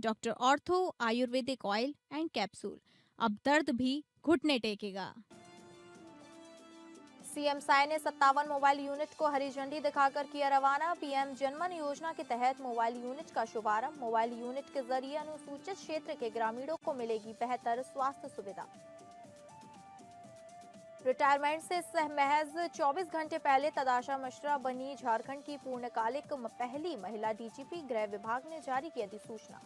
Doctor ortho Ayurvedic oil and capsule. अब दर्द भी घुटने टेकेगा। सीएम साय ने 57 मोबाइल यूनिट को हरी झंडी दिखाकर किया रवाना। पीएम जनमन योजना के तहत मोबाइल यूनिट का शुभारंभ। मोबाइल यूनिट के जरिए अनुसूचित क्षेत्र के ग्रामीणों को मिलेगी बेहतर स्वास्थ्य सुविधा। रिटायरमेंट से महज 24 घंटे पहले तदाशा मिश्रा बनी झारखंड की पूर्णकालिक पहली महिला डीजीपी। गृह विभाग ने जारी की अधिसूचना।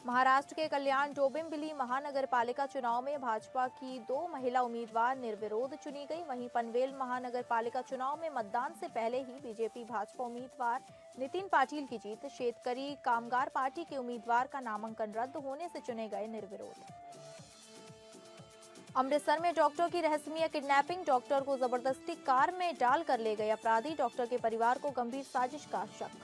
महाराष्ट्र के कल्याण डोंबिवली महानगर पालिका चुनाव में भाजपा की 2 महिला उम्मीदवार निर्विरोध चुनी गई। वहीं पनवेल महानगर पालिका चुनाव में मतदान से पहले ही बीजेपी भाजपा उम्मीदवार नितिन पाटिल की जीत। शेतकरी कामगार पार्टी के उम्मीदवार का नामांकन रद्द होने से चुने गए निर्विरोध। अमृतसर में डॉक्टर की रहस्यमय किडनैपिंग। डॉक्टर को जबरदस्ती कार में डालकर ले गए अपराधी। डॉक्टर के परिवार को गंभीर साजिश का शक।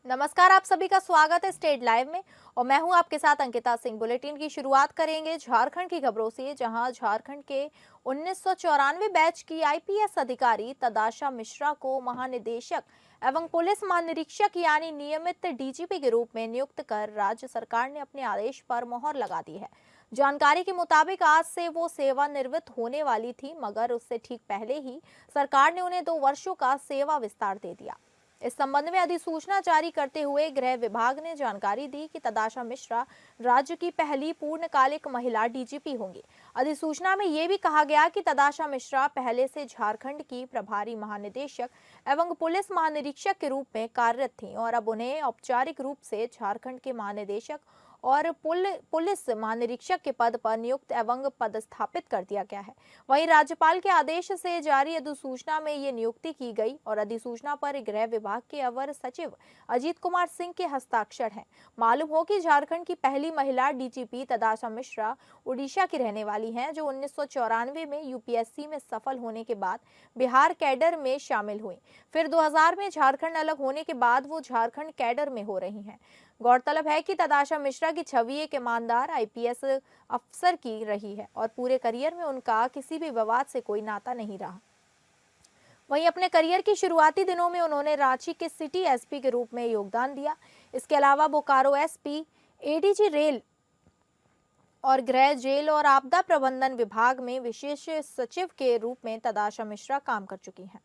नमस्कार, आप सभी का स्वागत है स्टेट लाइव में और मैं हूं आपके साथ अंकिता सिंह। बुलेटिन की शुरुआत करेंगे झारखंड की खबरों से, जहां झारखंड के 1994 बैच की आईपीएस अधिकारी तदाशा मिश्रा को महानिदेशक एवं पुलिस महानिरीक्षक यानी नियमित डीजीपी के रूप में नियुक्त कर राज्य सरकार ने अपने आदेश पर मोहर लगा दी है। जानकारी के मुताबिक आज से वो सेवानिवृत्त होने वाली थी, मगर उससे ठीक पहले ही सरकार ने उन्हें 2 वर्षों का सेवा विस्तार दे दिया। इस संबंध में अधिसूचना जारी करते हुए गृह विभाग ने जानकारी दी कि तदाशा मिश्रा राज्य की पहली पूर्णकालिक महिला डीजीपी होंगी। अधिसूचना में ये भी कहा गया कि तदाशा मिश्रा पहले से झारखंड की प्रभारी महानिदेशक एवं पुलिस महानिरीक्षक के रूप में कार्यरत थीं और अब उन्हें औपचारिक रूप से झारखंड के महानिदेशक और पुलिस महानिरीक्षक के पद पर नियुक्त एवं पदस्थापित कर दिया गया है। वहीं राज्यपाल के आदेश से जारी अधिसूचना में ये नियुक्ति की गई और अधिसूचना पर गृह विभाग के अवर सचिव अजीत कुमार सिंह के हस्ताक्षर हैं। मालूम हो कि झारखंड की पहली महिला डीजीपी तदाशा मिश्रा उड़ीसा की रहने वाली हैं, जो 1994 में यूपीएससी में सफल होने के बाद बिहार कैडर में शामिल हुई। फिर 2000 में झारखंड अलग होने के बाद वो झारखंड कैडर में हो रही हैं। गौरतलब है कि तदाशा मिश्रा की छवि एक ईमानदार आईपीएस अफसर की रही है और पूरे करियर में उनका किसी भी विवाद से कोई नाता नहीं रहा। वहीं अपने करियर की शुरुआती दिनों में उन्होंने रांची के सिटी एसपी के रूप में योगदान दिया। इसके अलावा बोकारो एसपी, एडीजी रेल और गृह, जेल और आपदा प्रबंधन विभाग में विशेष सचिव के रूप में तदाशा मिश्रा काम कर चुकी हैं।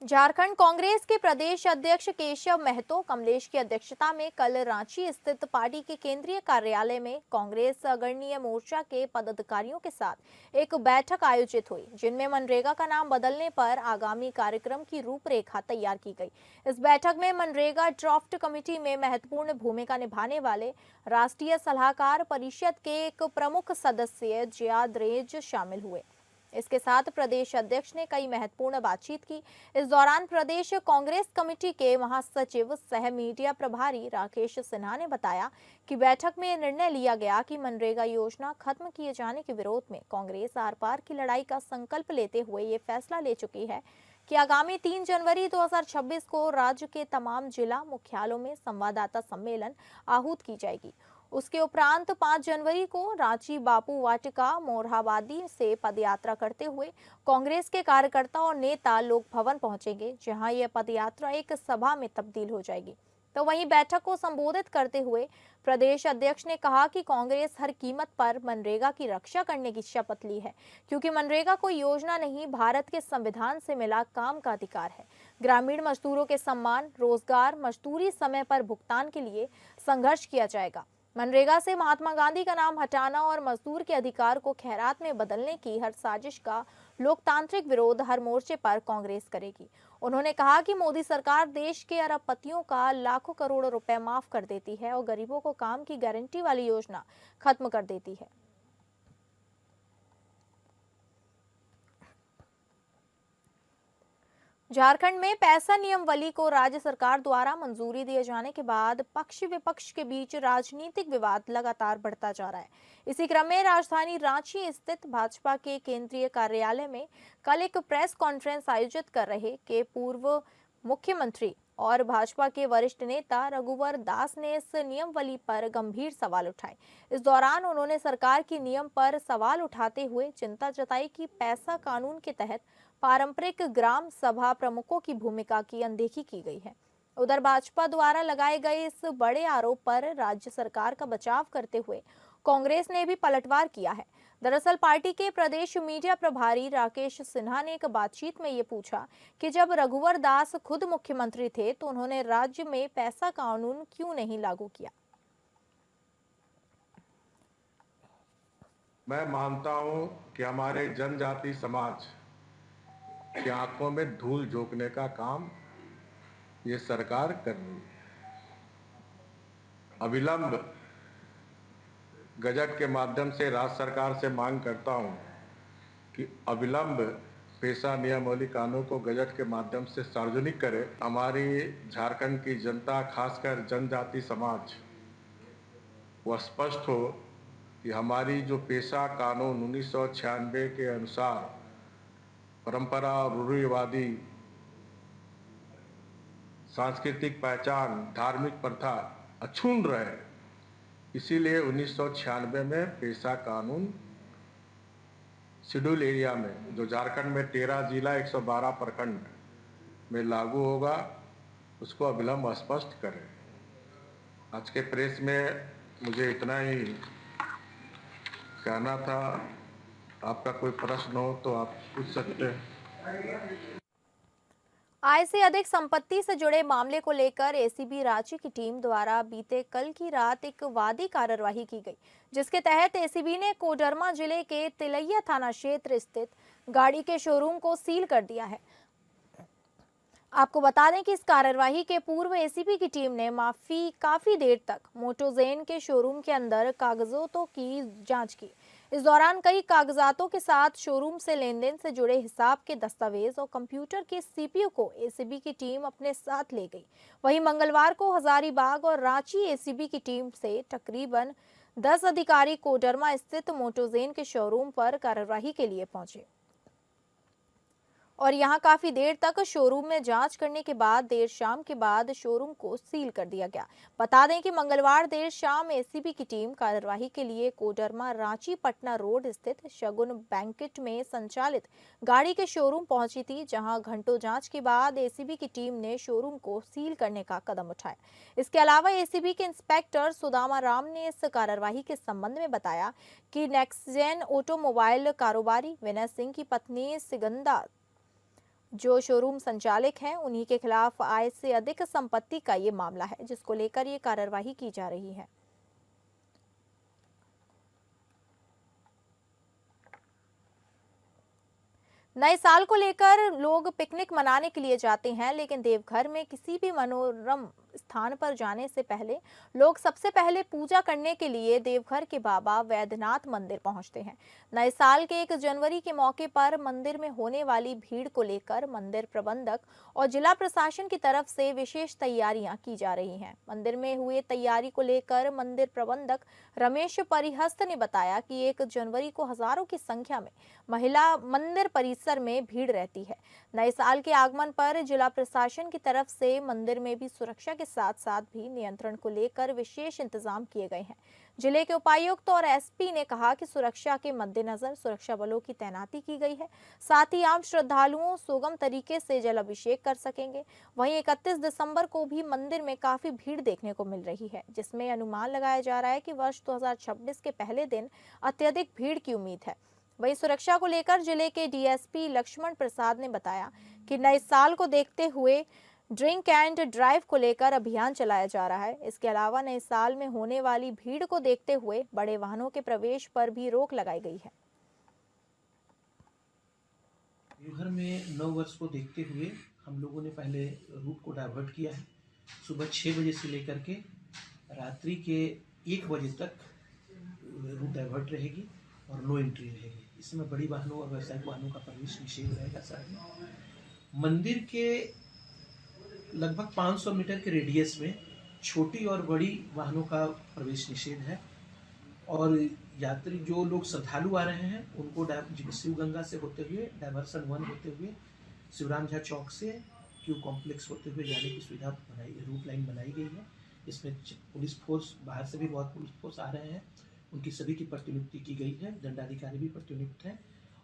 झारखंड कांग्रेस के प्रदेश अध्यक्ष केशव महतो कमलेश की अध्यक्षता में कल रांची स्थित पार्टी के केंद्रीय कार्यालय में कांग्रेस अग्रणीय मोर्चा के पदाधिकारियों के साथ एक बैठक आयोजित हुई, जिनमें मनरेगा का नाम बदलने पर आगामी कार्यक्रम की रूपरेखा तैयार की गई। इस बैठक में मनरेगा ड्राफ्ट कमेटी में महत्वपूर्ण भूमिका निभाने वाले राष्ट्रीय सलाहकार परिषद के एक प्रमुख सदस्य जियाद रेज शामिल हुए। इसके साथ प्रदेश अध्यक्ष ने कई महत्वपूर्ण बातचीत की। इस दौरान प्रदेश कांग्रेस कमेटी के महासचिव सह मीडिया प्रभारी राकेश सिन्हा ने बताया कि बैठक में निर्णय लिया गया कि मनरेगा योजना खत्म किए जाने के विरोध में कांग्रेस आर पार की लड़ाई का संकल्प लेते हुए ये फैसला ले चुकी है कि आगामी 3 जनवरी 2026 को राज्य के तमाम जिला मुख्यालयों में संवाददाता सम्मेलन आहूत की जाएगी। उसके उपरांत 5 जनवरी को रांची बापू वाटिका मोरहाबादी से पदयात्रा करते हुए कांग्रेस के कार्यकर्ता और नेता लोक भवन पहुंचेंगे, जहां यह पदयात्रा एक सभा में तब्दील हो जाएगी। तो वहीं बैठक को संबोधित करते हुए प्रदेश अध्यक्ष ने कहा कि कांग्रेस हर कीमत पर मनरेगा की रक्षा करने की शपथ ली है, क्योंकि मनरेगा कोई योजना नहीं, भारत के संविधान से मिला काम का अधिकार है। ग्रामीण मजदूरों के सम्मान, रोजगार, मजदूरी समय पर भुगतान के लिए संघर्ष किया जाएगा। मनरेगा से महात्मा गांधी का नाम हटाना और मजदूर के अधिकार को खैरात में बदलने की हर साजिश का लोकतांत्रिक विरोध हर मोर्चे पर कांग्रेस करेगी। उन्होंने कहा कि मोदी सरकार देश के अरबपतियों का लाखों करोड़ रुपए माफ कर देती है और गरीबों को काम की गारंटी वाली योजना खत्म कर देती है। झारखंड में पैसा नियमावली को राज्य सरकार द्वारा मंजूरी दिए जाने के बाद पक्ष विपक्ष के बीच राजनीतिक विवाद लगातार बढ़ता जा रहा है। इसी क्रम में राजधानी रांची स्थित भाजपा के केंद्रीय कार्यालय में कल एक प्रेस कॉन्फ्रेंस आयोजित कर रहे के पूर्व मुख्यमंत्री और भाजपा के वरिष्ठ नेता रघुवर दास ने इस नियमावली पर गंभीर सवाल उठाए। इस दौरान उन्होंने सरकार की नियम पर सवाल उठाते हुए चिंता जताई कि पैसा कानून के तहत पारंपरिक ग्राम सभा प्रमुखों की भूमिका की अनदेखी की गई है। उधर भाजपा द्वारा लगाए गए इस बड़े आरोप पर राज्य सरकार का बचाव करते हुए कांग्रेस ने भी पलटवार किया है। दरअसल पार्टी के प्रदेश मीडिया प्रभारी राकेश सिन्हा ने एक बातचीत में ये पूछा कि जब रघुवर दास खुद मुख्यमंत्री थे तो उन्होंने राज्य में पैसा कानून क्यों नहीं लागू किया। मैं मानता हूं कि हमारे जनजाति समाज की आंखों में धूल झोंकने का काम ये सरकार कर रही है। अविलंब गजट के माध्यम से राज्य सरकार से मांग करता हूं कि अविलंब पेशा नियमावली कानून को गजट के माध्यम से सार्वजनिक करे। हमारी झारखंड की जनता, खासकर जनजाति समाज, वो स्पष्ट हो कि हमारी जो पेशा कानून 1996 के अनुसार परंपरा और रूढ़िवादी सांस्कृतिक पहचान, धार्मिक प्रथा अक्षुण्ण रहे। इसीलिए 1996 में पेशा कानून शेड्यूल एरिया में, जो झारखंड में 13 जिला 112 प्रखंड में लागू होगा, उसको अविलंब स्पष्ट करें। आज के प्रेस में मुझे इतना ही कहना था। आपका कोई प्रश्न हो तो आप पूछ सकते हैं। आय से अधिक संपत्ति से जुड़े मामले को लेकर एसीबी रांची की टीम द्वारा बीते कल की रात एक वादी कार्रवाई की गई, जिसके तहत एसीबी ने कोडरमा जिले के तिलैया थाना क्षेत्र स्थित गाड़ी के शोरूम को सील कर दिया है। आपको बता दें कि इस कार्रवाई के पूर्व एसीबी की टीम ने काफी देर तक मोटोजेन के शोरूम के अंदर कागजातों की जांच की। इस दौरान कई कागजातों के साथ शोरूम से लेन देन से जुड़े हिसाब के दस्तावेज और कंप्यूटर के सीपीयू को एसीबी की टीम अपने साथ ले गई। वहीं मंगलवार को हजारीबाग और रांची एसीबी की टीम से तकरीबन 10 अधिकारी कोडरमा स्थित मोटोजेन के शोरूम पर कार्रवाई के लिए पहुंचे और यहां काफी देर तक शोरूम में जांच करने के बाद देर शाम के बाद शोरूम को सील कर दिया गया। बता दें कि मंगलवार देर शाम एसीबी की टीम कार्रवाई के लिए कोडरमा रांची पटना रोड स्थित शगुन बैंकेट में संचालित गाड़ी के शोरूम पहुंची थी, जहां घंटों जांच के बाद एसीबी की टीम ने शोरूम को सील करने का कदम उठाया। इसके अलावा एसीबी के इंस्पेक्टर सुदामा राम ने इस कार्रवाई के संबंध में बताया कि नेक्सजेन ऑटोमोबाइल कारोबारी विनय सिंह की पत्नी सिगंदा, जो शोरूम संचालक हैं, उन्हीं के खिलाफ आय से अधिक संपत्ति का ये मामला है, जिसको लेकर ये कार्रवाई की जा रही है। नए साल को लेकर लोग पिकनिक मनाने के लिए जाते हैं, लेकिन देवघर में किसी भी मनोरम स्थान पर जाने से पहले लोग सबसे पहले पूजा करने के लिए देवघर के बाबा वैद्यनाथ मंदिर पहुंचते हैं। नए साल के 1 जनवरी के मौके पर मंदिर में होने वाली भीड़ को लेकर मंदिर प्रबंधक और जिला प्रशासन की तरफ से विशेष तैयारियां की जा रही हैं। मंदिर में हुए तैयारी को लेकर मंदिर प्रबंधक रमेश परिहस्त ने बताया कि 1 जनवरी को हजारों की संख्या में महिला मंदिर परिसर में भीड़ रहती है। नए साल के आगमन पर जिला प्रशासन की तरफ से मंदिर में भी सुरक्षा के साथ साथ भी नियंत्रण को लेकर विशेष इंतजाम किए गए हैं। जिले के उपायुक्त और एसपी ने कहा कि सुरक्षा के मद्देनजर सुरक्षा बलों की तैनाती की गई है। साथ ही आम श्रद्धालुओं सुगम तरीके से जल अभिषेक कर सकेंगे। वहीं 31 दिसंबर को भी मंदिर में काफी भीड़ देखने को मिल रही है, जिसमें अनुमान लगाया जा रहा है कि वर्ष 2026 के पहले दिन अत्यधिक भीड़ की उम्मीद है। वहीं सुरक्षा को लेकर जिले के डीएसपी लक्ष्मण प्रसाद ने बताया कि नए साल को देखते हुए ड्रिंक एंड ड्राइव को लेकर अभियान चलाया जा रहा है। इसके अलावा नए साल में होने वाली भीड़ को देखते हुए बड़े वाहनों के प्रवेश पर भी रोक लगाई गई है। देवघर में नव वर्ष को देखते हुए हम लोगों ने पहले रूट को डाइवर्ट किया है। सुबह 6 बजे से लेकर के रात्रि के 1 बजे तक रूट डाइवर्ट रहेगी और नो एंट्री रहेगी। इसमें बड़ी वाहनों और व्यावसायिक वाहनों का प्रवेश निषेध रहेगा। साथ में मंदिर के लगभग 500 मीटर के रेडियस में छोटी और बड़ी वाहनों का प्रवेश निषेध है और यात्री जो लोग श्रद्धालु आ रहे हैं उनको शिव गंगा से होते हुए डायवर्सन 1 होते हुए शिवराम झा चौक से क्यू कॉम्प्लेक्स होते हुए जाने की सुविधा रूट लाइन बनाई गई है। इसमें पुलिस फोर्स, बाहर से भी बहुत पुलिस फोर्स आ रहे हैं, उनकी सभी की प्रतिनियुक्ति की गई है, दंडाधिकारी भी प्रतिनियुक्त हैं,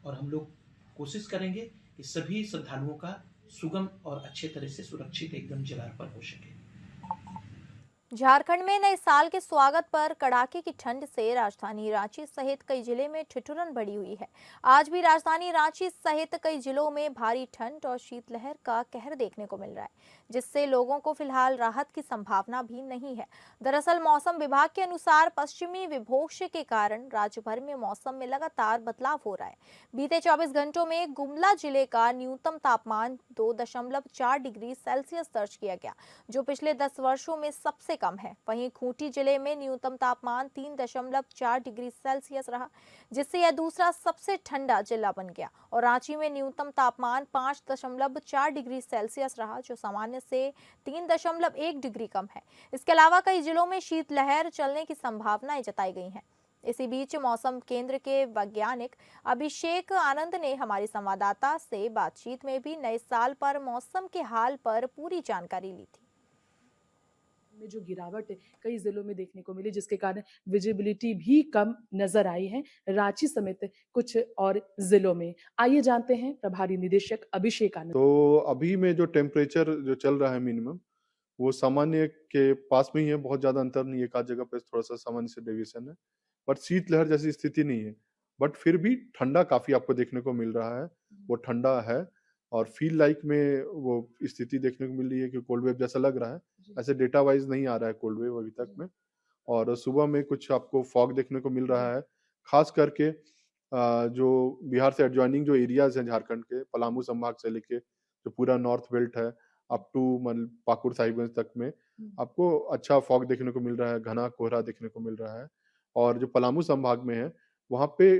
और हम लोग कोशिश करेंगे कि सभी श्रद्धालुओं का सुगम और अच्छे तरह से सुरक्षित एकदम जलार्पण हो सके। झारखंड में नए साल के स्वागत पर कड़ाके की ठंड से राजधानी रांची सहित कई जिले में ठिठुरन बढ़ी हुई है। आज भी राजधानी रांची सहित कई जिलों में भारी ठंड और शीतलहर का कहर देखने को मिल रहा है, जिससे लोगों को फिलहाल राहत की संभावना भी नहीं है। दरअसल मौसम विभाग के अनुसार पश्चिमी विक्षोभ के कारण राज्य भर में मौसम में लगातार बदलाव हो रहा है। बीते 24 घंटों में गुमला जिले का न्यूनतम तापमान 2.4 डिग्री सेल्सियस दर्ज किया गया, जो पिछले 10 वर्षों में सबसे कम है। वहीं खूंटी जिले में न्यूनतम तापमान 3.4 डिग्री सेल्सियस रहा, जिससे यह दूसरा सबसे ठंडा जिला बन गया। और रांची में न्यूनतम तापमान 5.4 डिग्री सेल्सियस रहा, जो सामान्य से 3.1 डिग्री कम है। इसके अलावा कई जिलों में शीतलहर चलने की संभावनाएं जताई गई हैं। इसी बीच मौसम केंद्र के वैज्ञानिक अभिषेक आनंद ने हमारी संवाददाता से बातचीत में भी नए साल पर मौसम के हाल पर पूरी जानकारी ली थी। में जो गिरावट कई जिलों में देखने को मिली, जिसके कारण विजिबिलिटी भी कम नजर आई है रांची समेत कुछ और जिलों में। आइए जानते हैं प्रभारी निदेशक अभिषेक आनंद। तो अभी में जो टेम्परेचर जो चल रहा है मिनिमम, वो सामान्य के पास में ही है, बहुत ज्यादा अंतर नहीं है, एक आध जगह पे थोड़ा सा सामान्य से डेविएशन है, बट शीतलहर जैसी स्थिति नहीं है। बट फिर भी ठंडा काफी आपको देखने को मिल रहा है, वो ठंडा है और फील लाइक में वो स्थिति देखने को मिल रही है कि कोल्ड वेव जैसा लग रहा है। ऐसे डेटा वाइज नहीं आ रहा है कोल्ड वेव अभी तक में। और सुबह में कुछ आपको फॉग देखने को मिल रहा है, खास करके जो बिहार से एडजॉइनिंग जो एरियाज हैं झारखंड के, पलामू संभाग से लेके जो पूरा नॉर्थ बेल्ट है अप टू पाकुड़ साहिबगंज तक में आपको अच्छा फॉग देखने को मिल रहा है, घना कोहरा देखने को मिल रहा है। और जो पलामू संभाग में है वहाँ पे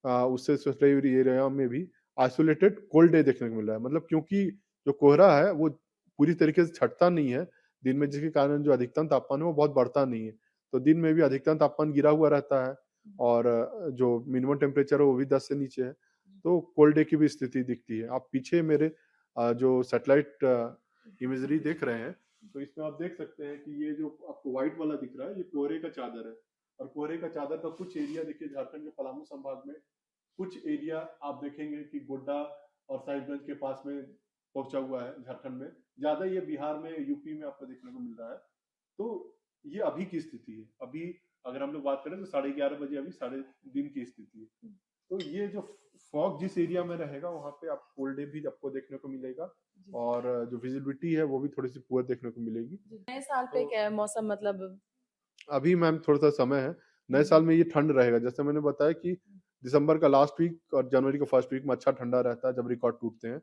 उससे सटे एरिया में भी आइसोलेटेड कोल्ड डे देखने को मिल रहा है। मतलब क्योंकि जो कोहरा है वो पूरी तरीके से छटता नहीं है दिन में, जिसके कारण जो अधिकतम तापमान है वो बहुत बढ़ता नहीं है। तो दिन में भी अधिकतम तापमान गिरा हुआ रहता है और जो मिनिमम टेम्परेचर है वो भी 10 से नीचे है, तो कोल्ड डे की भी स्थिति दिखती है। आप पीछे मेरे जो सैटेलाइट इमेजरी देख रहे हैं, तो इसमें आप देख सकते हैं कि ये जो आपको व्हाइट वाला दिख रहा है ये कोहरे का चादर है। और कोहरे का चादर का कुछ एरिया देखिए झारखंड के पलामू संभाग में, कुछ एरिया आप देखेंगे कि गोड्डा और साहिबगंज के पास में पहुंचा हुआ है झारखंड में, ज्यादा ये बिहार में, यूपी में आपको देखने को मिल रहा है। तो ये अभी की स्थिति है। अभी अगर हम लोग बात करें तो 11:30 बजे अभी साढ़े दिन की स्थिति है। तो ये जो फॉग जिस एरिया में रहेगा वहां पे आप कोल्ड डे भी आपको देखने को मिलेगा और जो विजिबिलिटी है वो भी थोड़ी सी पुअर देखने को मिलेगी। नए साल पे क्या मौसम, मतलब अभी मैम थोड़ा सा समय है, नए साल में ये ठंड रहेगा। जैसे मैंने बताया कि दिसंबर का लास्ट वीक और जनवरी का फर्स्ट वीक में अच्छा ठंडा रहता है जब रिकॉर्ड टूटते हैं,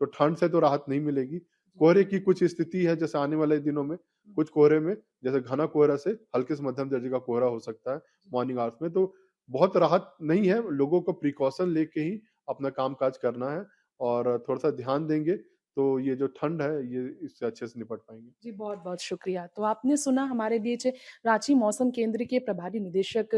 तो ठंड से तो राहत नहीं मिलेगी। कोहरे की कुछ स्थिति है, जैसे आने वाले दिनों में कुछ कोहरे में जैसे घना कोहरा से हल्के से मध्यम दर्जे का कोहरा हो सकता है मॉर्निंग आवर्स में, तो बहुत राहत नहीं है। लोगों को प्रिकॉशन लेके ही अपना काम काज करना है और थोड़ा सा ध्यान देंगे तो ये जो ठंड है ये इससे अच्छे से निपट पाएंगे। जी बहुत बहुत शुक्रिया। तो आपने सुना हमारे बीच रांची मौसम केंद्र के प्रभारी निदेशक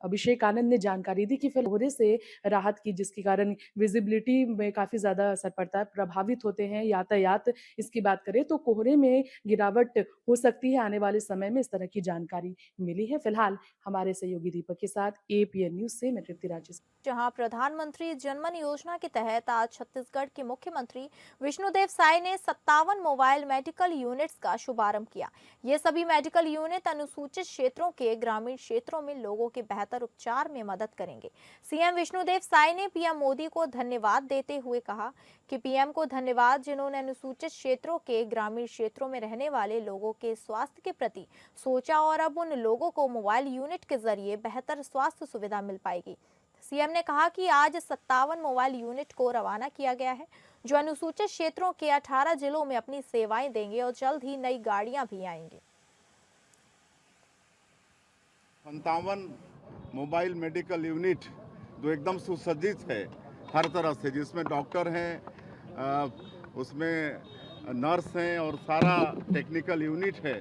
अभिषेक आनंद ने जानकारी दी कि फिर कोहरे से राहत की, जिसके कारण विजिबिलिटी में काफी ज्यादा असर पड़ता है, प्रभावित होते हैं यातायात। इसकी बात करें तो कोहरे में गिरावट हो सकती है आने वाले समय में, इस तरह की जानकारी मिली है। फिलहाल हमारे सहयोगी दीपक के साथ APN न्यूज से मैं तृप्ति राजी। जहां प्रधानमंत्री जनमन योजना के तहत आज छत्तीसगढ़ के मुख्यमंत्री विष्णुदेव साय ने 57 मोबाइल मेडिकल यूनिट्स का शुभारंभ किया। ये सभी मेडिकल यूनिट अनुसूचित क्षेत्रों के ग्रामीण क्षेत्रों में लोगों के बेहतर उपचार में मदद करेंगे। सीएम विष्णुदेव साय ने पीएम मोदी को धन्यवाद देते हुए कहा कि पीएम को धन्यवाद जिन्होंने अनुसूचित क्षेत्रों के ग्रामीण क्षेत्रों में रहने वाले लोगों के स्वास्थ्य के प्रति सोचा और अब उन लोगों को मोबाइल यूनिट के जरिए बेहतर स्वास्थ्य सुविधा मिल पाएगी। सीएम ने कहा कि आज 57 मोबाइल यूनिट को रवाना किया गया है, जो अनुसूचित क्षेत्रों के 18 जिलों में अपनी सेवाएं देंगे और जल्द ही नई गाड़ियां भी आएंगी। 57 मोबाइल मेडिकल यूनिट जो एकदम सुसज्जित है हर तरह से, जिसमें डॉक्टर हैं, उसमें नर्स हैं और सारा टेक्निकल यूनिट है,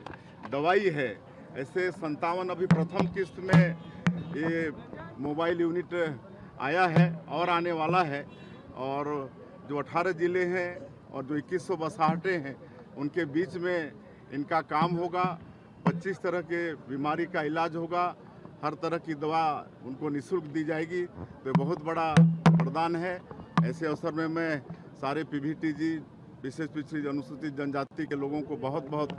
दवाई है। ऐसे 57 अभी प्रथम किस्त में ये मोबाइल यूनिट आया है और आने वाला है। और जो 18 ज़िले हैं और जो 2100 बसाहटें हैं उनके बीच में इनका काम होगा। 25 तरह के बीमारी का इलाज होगा, हर तरह की दवा उनको निःशुल्क दी जाएगी। तो बहुत बड़ा वरदान है। ऐसे अवसर में मैं सारे पीवीटीजी, विशेष पिछड़ी अनुसूचित जनजाति के लोगों को बहुत बहुत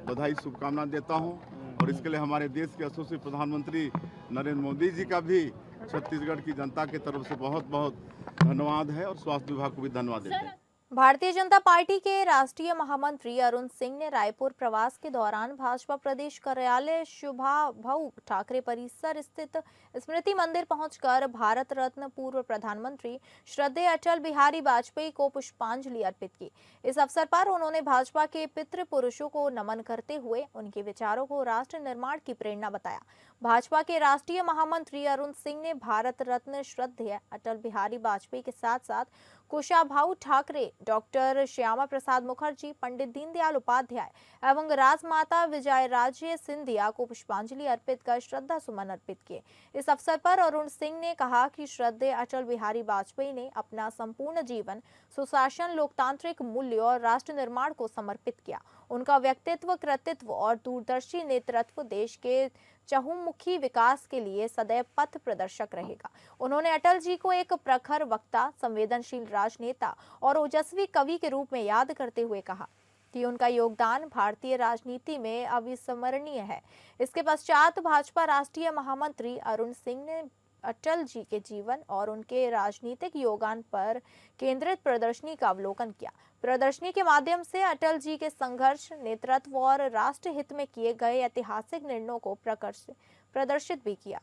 बधाई, शुभकामनाएं देता हूं। और इसके लिए हमारे देश के यशस्वी प्रधानमंत्री नरेंद्र मोदी जी का भी छत्तीसगढ़ की जनता की तरफ से बहुत बहुत धन्यवाद है और स्वास्थ्य विभाग को भी धन्यवाद देते हैं। भारतीय जनता पार्टी के राष्ट्रीय महामंत्री अरुण सिंह ने रायपुर प्रवास के दौरान भाजपा प्रदेश कार्यालय शोभाभाऊ ठाकरे परिसर स्थित स्मृति मंदिर पहुंचकर भारत रत्न पूर्व प्रधानमंत्री श्रद्धेय अटल बिहारी वाजपेयी को पुष्पांजलि अर्पित की। इस अवसर पर उन्होंने भाजपा के पितृ पुरुषों को नमन करते हुए उनके विचारों को राष्ट्र निर्माण की प्रेरणा बताया। भाजपा के राष्ट्रीय महामंत्री अरुण सिंह ने भारत रत्न श्रद्धेय अटल बिहारी वाजपेयी के साथ साथ कुशाभाऊ ठाकरे, डॉक्टर श्यामा प्रसाद मुखर्जी, पंडित दीनदयाल उपाध्याय एवं राजमाता विजयराजे सिंधिया को पुष्पांजलि अर्पित कर श्रद्धा सुमन अर्पित किए। इस अवसर पर अरुण सिंह ने कहा कि श्रद्धेय अटल बिहारी वाजपेयी ने अपना संपूर्ण जीवन सुशासन, लोकतांत्रिक मूल्य और राष्ट्र निर्माण को समर्पित किया। उनका व्यक्तित्व, कृतित्व और दूरदर्शी नेतृत्व देश के चहुमुखी विकास के लिए सदैव पथ प्रदर्शक रहेगा। उन्होंने अटल जी को एक प्रखर वक्ता, संवेदनशील राजनेता और ओजस्वी कवि के रूप में याद करते हुए कहा कि उनका योगदान भारतीय राजनीति में अविस्मरणीय है। इसके पश्चात भाजपा राष्ट्रीय महामंत्री अरुण सिंह ने अटल जी के जीवन और उनके राजनीतिक योगदान पर केंद्रित प्रदर्शनी का अवलोकन किया। प्रदर्शनी के माध्यम से अटल जी के संघर्ष, नेतृत्व और राष्ट्र हित में किए गए ऐतिहासिक निर्णयों को प्रदर्शित भी किया।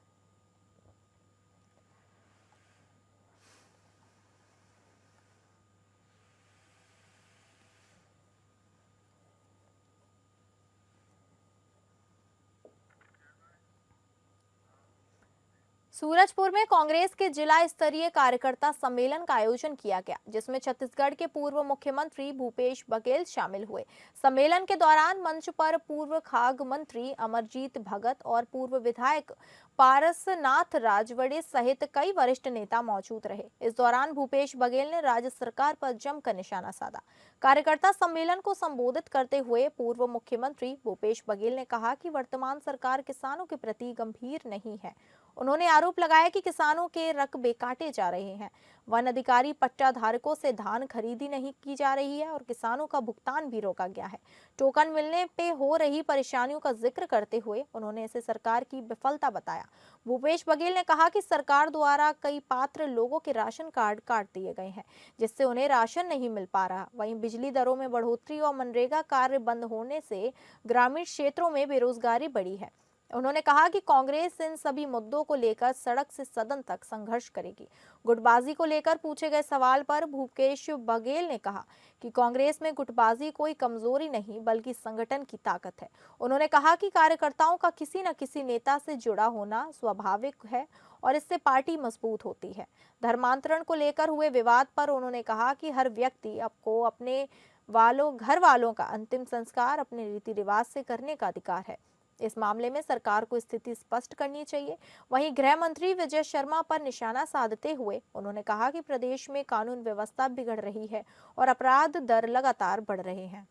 सूरजपुर में कांग्रेस के जिला स्तरीय कार्यकर्ता सम्मेलन का आयोजन किया गया, जिसमें छत्तीसगढ़ के पूर्व मुख्यमंत्री भूपेश बघेल शामिल हुए। सम्मेलन के दौरान मंच पर पूर्व खाद्य मंत्री अमरजीत भगत और पूर्व विधायक पारसनाथ राजवड़े सहित कई वरिष्ठ नेता मौजूद रहे। इस दौरान भूपेश बघेल ने राज्य सरकार पर जमकर निशाना साधा। कार्यकर्ता सम्मेलन को संबोधित करते हुए पूर्व मुख्यमंत्री भूपेश बघेल ने कहा कि वर्तमान सरकार किसानों के प्रति गंभीर नहीं है। उन्होंने आरोप लगाया कि किसानों के रकबे काटे जा रहे हैं, वन अधिकारी पट्टा धारकों से धान खरीदी नहीं की जा रही है और किसानों का भुगतान भी रोका गया है। टोकन मिलने पे हो रही परेशानियों का जिक्र करते हुए उन्होंने इसे सरकार की विफलता बताया। भूपेश बघेल ने कहा कि सरकार द्वारा कई पात्र लोगों के राशन कार्ड काट दिए गए हैं, जिससे उन्हें राशन नहीं मिल पा रहा। वहीं बिजली दरों में बढ़ोतरी और मनरेगा कार्य बंद होने से ग्रामीण क्षेत्रों में बेरोजगारी बढ़ी है। उन्होंने कहा कि कांग्रेस इन सभी मुद्दों को लेकर सड़क से सदन तक संघर्ष करेगी। गुटबाजी को लेकर पूछे गए सवाल पर भूपेश बघेल ने कहा कि कांग्रेस में गुटबाजी कोई कमजोरी नहीं बल्कि संगठन की ताकत है। उन्होंने कहा कि कार्यकर्ताओं का किसी न किसी नेता से जुड़ा होना स्वाभाविक है और इससे पार्टी मजबूत होती है। धर्मांतरण को लेकर हुए विवाद पर उन्होंने कहा कि हर व्यक्ति को अपने घर वालों का अंतिम संस्कार अपने रीति रिवाज से करने का अधिकार है। इस मामले में सरकार को स्थिति स्पष्ट करनी चाहिए। वहीं गृह मंत्री विजय शर्मा पर निशाना साधते हुए उन्होंने कहा कि प्रदेश में कानून व्यवस्था बिगड़ रही है और अपराध दर लगातार बढ़ रहे हैं।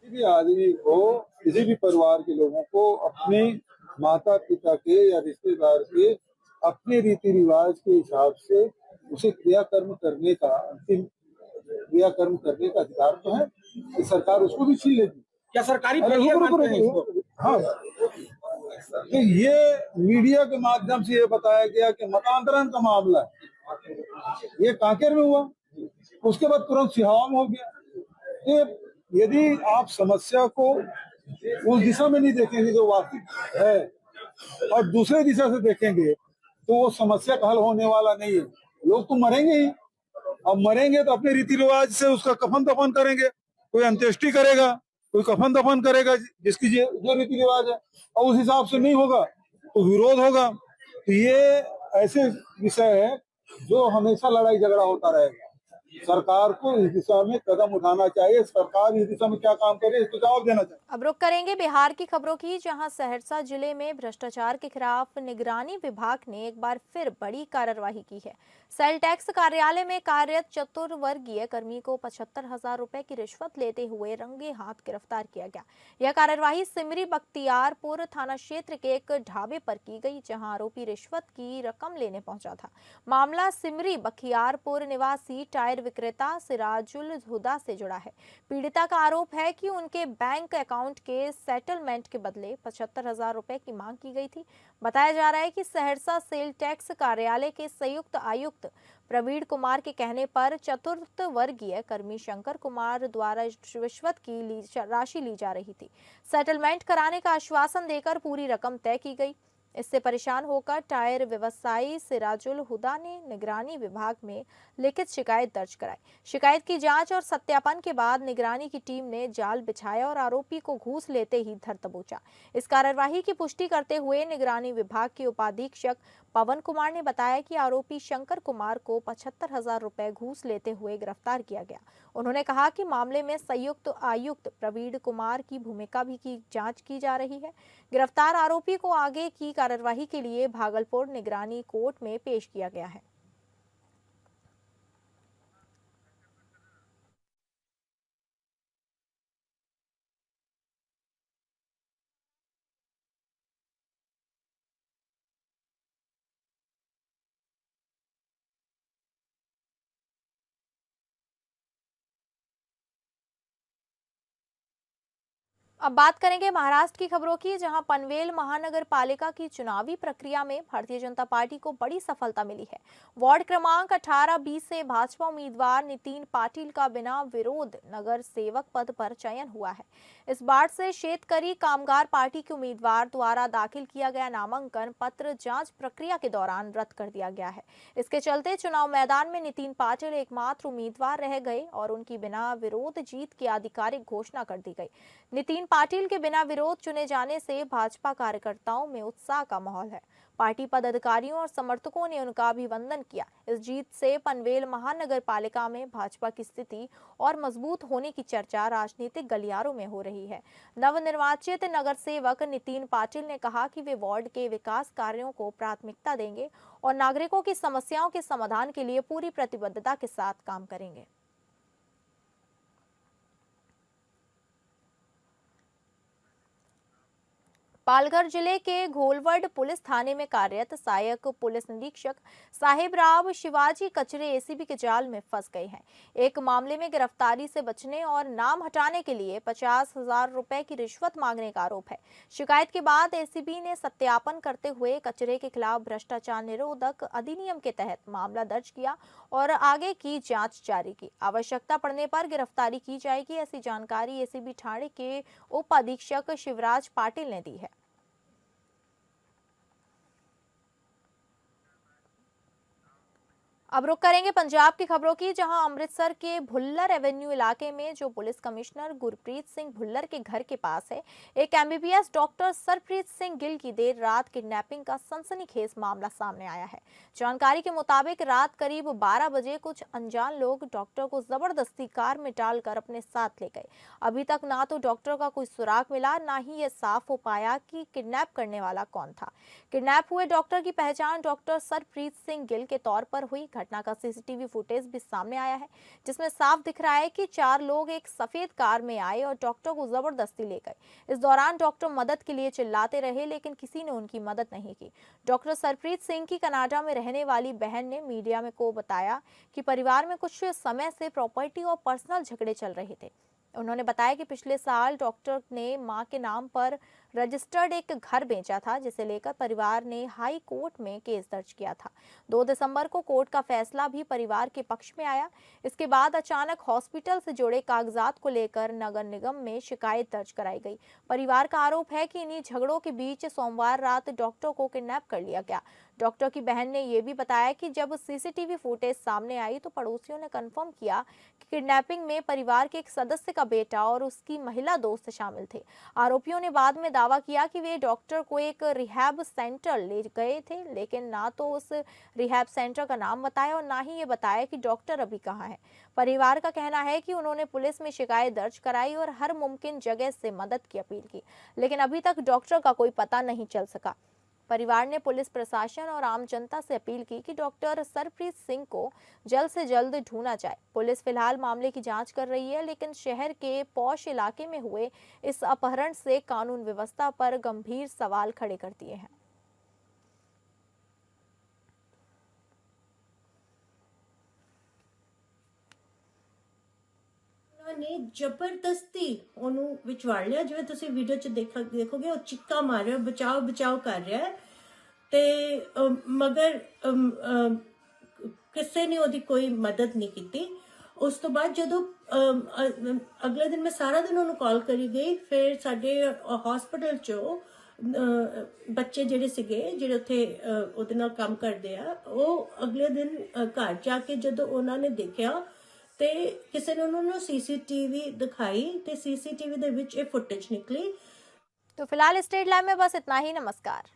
किसी भी आदमी को, किसी भी परिवार के लोगों को अपने माता पिता के या रिश्तेदार के अपने रीति रिवाज के हिसाब से उसे क्रियाकर्म करने का अधिकार तो है कि सरकार उसको भी छीन लेगी। क्या सरकारी हाँ, तो ये मीडिया के माध्यम से ये बताया गया कि मतांतरण का मामला है, ये कांकेर में हुआ, उसके बाद तुरंत सिहावा में हो गया। तो यदि आप समस्या को उस दिशा में नहीं देखेंगे जो वास्तविक है और दूसरे दिशा से देखेंगे तो वो समस्या का हल होने वाला नहीं है। लोग तो मरेंगे ही, अब मरेंगे तो अपने रीति रिवाज से उसका कफन दफन करेंगे। कोई अंत्येष्टि करेगा, कोई कफन दफन करेगा, जिसकी जो रीति रिवाज है, और उस हिसाब से नहीं होगा तो विरोध होगा। तो ये ऐसे विषय है जो हमेशा लड़ाई झगड़ा होता रहेगा। सरकार को इस दिशा में कदम उठाना चाहिए। सरकार इस दिशा में क्या काम करे, इसको जवाब देना चाहिए। अब रुख करेंगे बिहार की खबरों की, जहां सहरसा जिले में भ्रष्टाचार के खिलाफ निगरानी विभाग ने एक बार फिर बड़ी कार्रवाई की है। सेल टैक्स कार्यालय में कार्यरत चतुर्वर्गीय कर्मी को 75,000 रुपए की रिश्वत लेते हुए रंगे हाथ गिरफ्तार किया गया। यह कार्रवाई सिमरी बख्तियारपुर थाना क्षेत्र के एक ढाबे पर की गई, जहां आरोपी रिश्वत की रकम लेने पहुंचा था। मामला सिमरी बख्तियारपुर निवासी टायर विक्रेता सिराजुल हुदा से जुड़ा है। पीड़िता का आरोप है कि उनके बैंक अकाउंट के सेटलमेंट के बदले 75,000 रुपए की मांग की गई थी। बताया जा रहा है कि सहरसा सेल टैक्स कार्यालय के संयुक्त आयुक्त प्रवीण कुमार के कहने पर चतुर्थ वर्गीय कर्मी शंकर कुमार द्वारा रिश्वत की राशि ली जा रही थी। सेटलमेंट कराने का आश्वासन देकर पूरी रकम तय की गई। इससे परेशान होकर टायर व्यवसायी सिराजुल हुदा ने निगरानी विभाग में लिखित शिकायत दर्ज कराई। शिकायत की जांच और सत्यापन के बाद निगरानी की टीम ने जाल बिछाया और आरोपी को घूस लेते ही धर दबोचा। इस कार्रवाई की पुष्टि करते हुए निगरानी विभाग के उपाधीक्षक पवन कुमार ने बताया कि आरोपी शंकर कुमार को 75,000 रुपए घूस लेते हुए गिरफ्तार किया गया। उन्होंने कहा कि मामले में संयुक्त आयुक्त प्रवीण कुमार की भूमिका भी की जांच की जा रही है। गिरफ्तार आरोपी को आगे की कार्यवाही के लिए भागलपुर निगरानी कोर्ट में पेश किया गया है। अब बात करेंगे महाराष्ट्र की खबरों की, जहां पनवेल महानगर पालिका की चुनावी प्रक्रिया में भारतीय जनता पार्टी को बड़ी सफलता मिली है। वार्ड क्रमांक 18-20 से भाजपा उम्मीदवार नितिन पाटिल का बिना विरोध नगर सेवक पद पर चयन हुआ है। इस बार से शेतकरी कामगार पार्टी के उम्मीदवार द्वारा दाखिल किया गया नामांकन पत्र जांच प्रक्रिया के दौरान रद्द कर दिया गया है। इसके चलते चुनाव मैदान में नितिन पाटिल एकमात्र उम्मीदवार रह गए और उनकी बिना विरोध जीत की आधिकारिक घोषणा कर दी गई। नितिन पाटिल के बिना विरोध चुने जाने से भाजपा कार्यकर्ताओं में उत्साह का माहौल है। पार्टी पदाधिकारियों और समर्थकों ने उनका अभिनंदन किया। इस जीत से पनवेल महानगर पालिका में भाजपा की स्थिति और मजबूत होने की चर्चा राजनीतिक गलियारों में हो रही है। नवनिर्वाचित नगर सेवक नितिन पाटिल ने कहा कि वे वार्ड के विकास कार्यों को प्राथमिकता देंगे और नागरिकों की समस्याओं के समाधान के लिए पूरी प्रतिबद्धता के साथ काम करेंगे। पालघर जिले के घोलवड पुलिस थाने में कार्यरत सहायक पुलिस निरीक्षक साहिब राव शिवाजी कचरे एसीबी के जाल में फंस गए हैं। एक मामले में गिरफ्तारी से बचने और नाम हटाने के लिए 50,000 रुपए की रिश्वत मांगने का आरोप है। शिकायत के बाद एसीबी ने सत्यापन करते हुए कचरे के खिलाफ भ्रष्टाचार निरोधक अधिनियम के तहत मामला दर्ज किया और आगे की जांच जारी की। आवश्यकता पड़ने पर गिरफ्तारी की जाएगी, ऐसी जानकारी एसीबी ठाणे के उप अधीक्षक शिवराज पाटिल ने दी है। अब रुक करेंगे पंजाब की खबरों की, जहां अमृतसर के भुल्लर एवेन्यू इलाके में जो पुलिस कमिश्नर गुरप्रीत सिंह भुल्लर के घर के पास है, एक एमबीबीएस डॉक्टर सरप्रीत सिंह गिल की देर रात किडनैपिंग का सनसनीखेज मामला सामने आया है। जानकारी के मुताबिक रात करीब 12 बजे कुछ अनजान लोग डॉक्टर को जबरदस्ती कार में डालकर अपने साथ ले गए। अभी तक ना तो डॉक्टर का कोई सुराग मिला, ना ही ये साफ हो पाया कि किडनैप करने वाला कौन था। किडनैप हुए डॉक्टर की पहचान डॉक्टर सरप्रीत सिंह गिल के तौर पर हुई। घटना का सीसीटीवी फुटेज भी सामने आया है, जिसमें साफ दिख रहा है कि 4 लोग एक सफेद कार में आए और डॉक्टर को जबरदस्ती ले गए। इस दौरान डॉक्टर मदद के लिए चिल्लाते रहे, लेकिन किसी ने उनकी मदद नहीं की। डॉक्टर सरप्रीत सिंह की कनाडा में रहने वाली बहन ने मीडिया में को बताया कि परिवार में कुछ समय से प्रॉपर्टी और पर्सनल झगड़े चल रहे थे। उन्होंने बताया कि पिछले साल डॉक्टर ने मां के नाम पर रजिस्टर्ड एक घर बेचा था, जिसे लेकर परिवार ने हाई कोर्ट में केस दर्ज किया था। 2 दिसंबर को कोर्ट का फैसला भी परिवार के पक्ष में आया। इसके बाद अचानक हॉस्पिटल से जुड़े कागजात को लेकर नगर निगम में शिकायत दर्ज कराई गई। परिवार का आरोप है कि इन्हीं झगड़ों के बीच सोमवार रात डॉक्टर को किडनैप कर लिया गया। डॉक्टर की बहन ने यह भी बताया कि जब सीसीटीवी फुटेज सामने आई तो पड़ोसियों ने कंफर्म किया कि किडनैपिंग में परिवार के एक सदस्य का बेटा और उसकी महिला दोस्त शामिल थे। आरोपियों ने बाद में दावा किया कि वे डॉक्टर को एक रिहैब सेंटर ले गए थे, लेकिन ना तो उस रिहैब सेंटर का नाम बताया और ना ही ये बताया कि डॉक्टर अभी कहाँ है। परिवार का कहना है कि उन्होंने पुलिस में शिकायत दर्ज कराई और हर मुमकिन जगह से मदद की अपील की, लेकिन अभी तक डॉक्टर का कोई पता नहीं चल सका। परिवार ने पुलिस प्रशासन और आम जनता से अपील की कि डॉक्टर सरप्रीत सिंह को जल्द से जल्द ढूंढा जाए। पुलिस फिलहाल मामले की जांच कर रही है, लेकिन शहर के पॉश इलाके में हुए इस अपहरण से कानून व्यवस्था पर गंभीर सवाल खड़े कर दिए हैं। ने जबरदस्ती ਉਹਨੂੰ ਵਿਚਵਾੜ ਲਿਆ। ਜਿਵੇਂ ਤੁਸੀਂ ਵੀਡੀਓ 'ਚ ਦੇਖੋਗੇ ਉਹ ਚਿੱਕਾ ਮਾਰ ਰਿਹਾ, ਬਚਾਓ ਬਚਾਓ ਕਰ ਰਿਹਾ ਹੈ ਤੇ ਮਗਰ ਕਿਸੇ ਨੇ ਉਹਦੀ ਕੋਈ ਮਦਦ ਨਹੀਂ ਕੀਤੀ। ਉਸ ਤੋਂ ਬਾਅਦ ਜਦੋਂ ਅਗਲੇ ਦਿਨ ਮੈਂ ਸਾਰਾ ਦਿਨ ਉਹਨੂੰ ਕਾਲ ਕਰੀ ਗਈ, ਫਿਰ ਸਾਡੇ ਹਸਪੀਟਲ 'ਚੋਂ ਬੱਚੇ ਜਿਹੜੇ ਸੀਗੇ ਜਿਹੜੇ ਉੱਥੇ ਉਹਦੇ ਨਾਲ ਕੰਮ ਕਰਦੇ ਆ, ਉਹ ਅਗਲੇ ਦਿਨ ਘਰ ਜਾ ਕੇ ਜਦੋਂ ਉਹਨਾਂ ਨੇ ਦੇਖਿਆ ਤੇ ਕਿਸੇ ਨੇ ਉਹਨਾਂ ਨੂੰ सीसीटीवी दिखाई ਤੇ सीसीटीवी ਦੇ ਵਿੱਚ ਇਹ फुटेज निकली। तो फिलहाल स्टेट लाइव में बस इतना ही। नमस्कार।